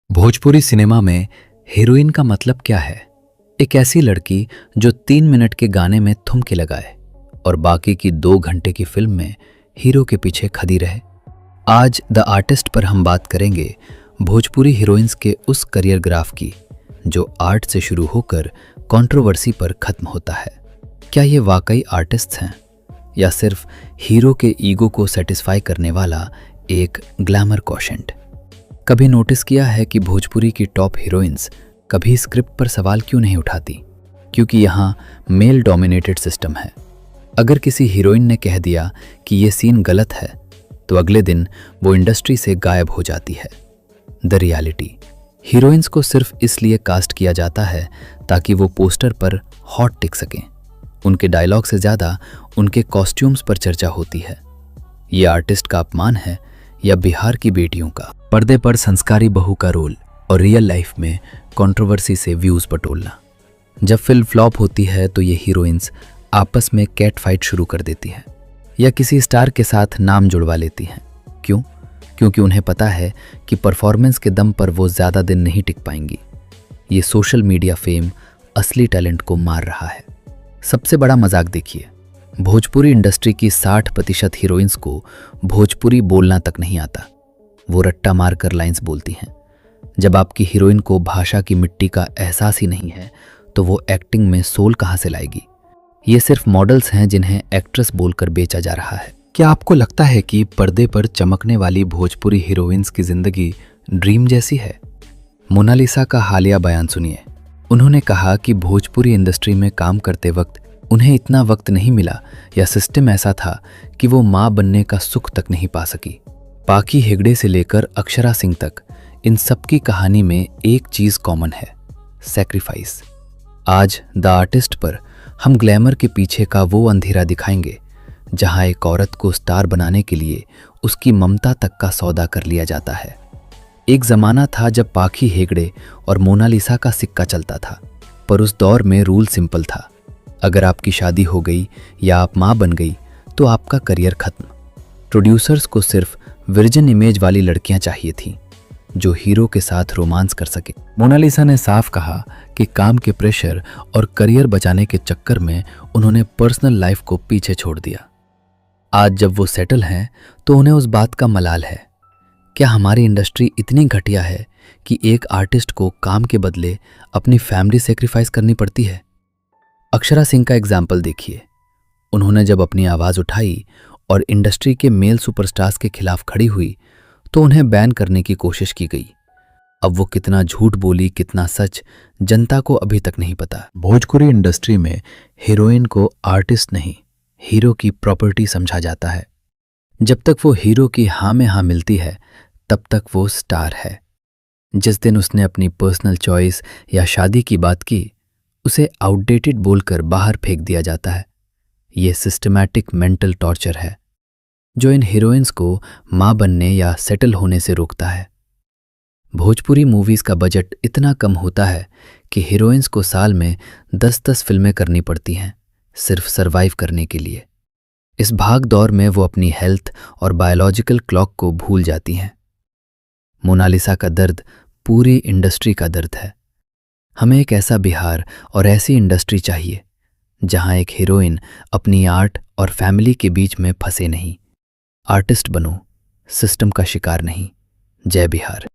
Bhojpuri cinema में heroine का मतलब क्या है? एक ऐसी लड़की जो 3 मिनट के गाने में थुमके लगाए और बाकी की 2 घंटे की फिल्म में हीरो के पीछे खड़ी रहे। आज द आर्टिस्ट पर हम बात करेंगे भोजपुरी हीरोइंस के उस करियर ग्राफ की जो आर्ट से शुरू होकर कंट्रोवर्सी पर खत्म होता है। क्या ये वाकई आर्टिस्ट्स हैं या सिर्फ हीरो के ईगो को सेटिस्फाई करने वाला एक ग्लैमर कॉशेंट? कभी नोटिस किया है कि भोजपुरी की टॉप हीरोइंस कभी स्क्रिप्ट पर सवाल क्यों नहीं उठाती? क्योंकि यहाँ मेल डोमिनेटेड सिस्टम है। अगर किसी हीरोइन ने कह दिया कि ये सीन गलत है तो अगले दिन वो इंडस्ट्री से गायब हो जाती है। द रियलिटी, हीरोइंस को सिर्फ इसलिए कास्ट किया जाता है ताकि वो पोस्टर पर हॉट टिक सकें। उनके डायलॉग से ज़्यादा उनके कॉस्ट्यूम्स पर चर्चा होती है। ये आर्टिस्ट का अपमान है या बिहार की बेटियों का? पर्दे पर संस्कारी बहू का रोल और रियल लाइफ में कंट्रोवर्सी से व्यूज बटोरना। जब फिल्म फ्लॉप होती है तो ये हीरोइंस आपस में कैट फाइट शुरू कर देती हैं या किसी स्टार के साथ नाम जुड़वा लेती हैं। क्यों? क्योंकि उन्हें पता है कि परफॉर्मेंस के दम पर वो ज़्यादा दिन नहीं टिक पाएंगी। ये सोशल मीडिया फेम असली टैलेंट को मार रहा है। सबसे बड़ा मजाक देखिए, भोजपुरी इंडस्ट्री की 60% हीरोइंस को भोजपुरी बोलना तक नहीं आता। वो रट्टा मारकर लाइंस बोलती हैं। जब आपकी हीरोइन को भाषा की मिट्टी का एहसास ही नहीं है तो वो एक्टिंग में सोल कहाँ से लाएगी? ये सिर्फ मॉडल्स हैं जिन्हें एक्ट्रेस बोलकर बेचा जा रहा है। क्या आपको लगता है कि पर्दे पर चमकने वाली भोजपुरी हीरोइंस की जिंदगी ड्रीम जैसी है? मोनालिसा का हालिया बयान सुनिए। उन्होंने कहा कि भोजपुरी इंडस्ट्री में काम करते वक्त उन्हें इतना वक्त नहीं मिला या सिस्टम ऐसा था कि वो माँ बनने का सुख तक नहीं पा सकी। पाखी हेगड़े से लेकर अक्षरा सिंह तक इन सब की कहानी में एक चीज कॉमन है, सैक्रिफाइस। आज द आर्टिस्ट पर हम ग्लैमर के पीछे का वो अंधेरा दिखाएंगे जहां एक औरत को स्टार बनाने के लिए उसकी ममता तक का सौदा कर लिया जाता है। एक जमाना था जब पाखी हेगड़े और मोनालिसा का सिक्का चलता था, पर उस दौर में रूल सिंपल था। अगर आपकी शादी हो गई या आप माँ बन गई तो आपका करियर खत्म। प्रोड्यूसर्स को सिर्फ वर्जिन इमेज वाली लड़कियां चाहिए थीं जो हीरो के साथ रोमांस कर सके। मोनालिसा ने साफ कहा कि काम के प्रेशर और करियर बचाने के चक्कर में उन्होंने पर्सनल लाइफ को पीछे छोड़ दिया। आज जब वो सेटल हैं तो उन्हें उस बात का मलाल है। क्या हमारी इंडस्ट्री इतनी घटिया है कि एक आर्टिस्ट को काम के बदले अपनी फैमिली सेक्रीफाइस करनी पड़ती है? अक्षरा सिंह का एग्जाम्पल देखिए। उन्होंने जब अपनी आवाज़ उठाई और इंडस्ट्री के मेल सुपरस्टार्स के खिलाफ खड़ी हुई तो उन्हें बैन करने की कोशिश की गई। अब वो कितना झूठ बोली, कितना सच, जनता को अभी तक नहीं पता। भोजपुरी इंडस्ट्री में हीरोइन को आर्टिस्ट नहीं, हीरो की प्रॉपर्टी समझा जाता है। जब तक वो हीरो की हाँ में हाँ मिलती है तब तक वो स्टार है। जिस दिन उसने अपनी पर्सनल चॉइस या शादी की बात की, उसे आउटडेटेड बोलकर बाहर फेंक दिया जाता है। ये सिस्टमैटिक मेंटल टॉर्चर है जो इन हीरोइंस को माँ बनने या सेटल होने से रोकता है। भोजपुरी मूवीज का बजट इतना कम होता है कि हीरोइंस को साल में 10-10 फिल्में करनी पड़ती हैं सिर्फ सरवाइव करने के लिए। इस भाग दौड़ में वो अपनी हेल्थ और बायोलॉजिकल क्लॉक को भूल जाती हैं। मोनालिसा का दर्द पूरी इंडस्ट्री का दर्द है। हमें एक ऐसा बिहार और ऐसी इंडस्ट्री चाहिए जहां एक हीरोइन अपनी आर्ट और फैमिली के बीच में फंसे नहीं। आर्टिस्ट बनो, सिस्टम का शिकार नहीं। जय बिहार।